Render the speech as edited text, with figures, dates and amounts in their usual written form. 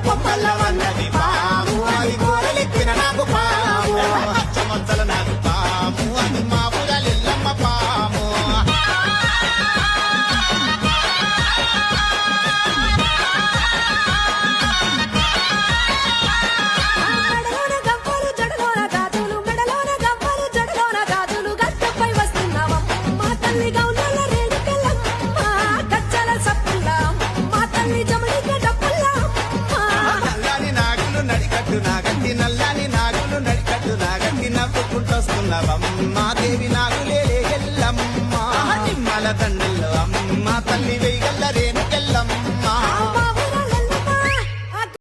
కొమ్మల్ల వన్నది పాము అది గోరలెక్కిన నాకు పాము అచ్చమచ్చల నాకు పాము అది మా పురలెల్లమ్మ పాము మెడలోన గవ్వలు జడలోన గాజులు మెడలోన గవ్వలు జడలోన గాజులు గద్దపై వస్తున్నావమ్మ తల్లి గౌనల రేణుకెళ్ళమ్మ గజ్జల సప్పుల్ల మా తల్లి జమడిక డప్పుల్ల నల్లని నాగులు నడికట్టు నాగట్టి నల్లని నాగులు నడికట్టు నాగట్టి నవ్వుకుంటొస్తున్నవమ్మ దేవి నాగులే ఎల్లమ్మ నిమ్మల దండల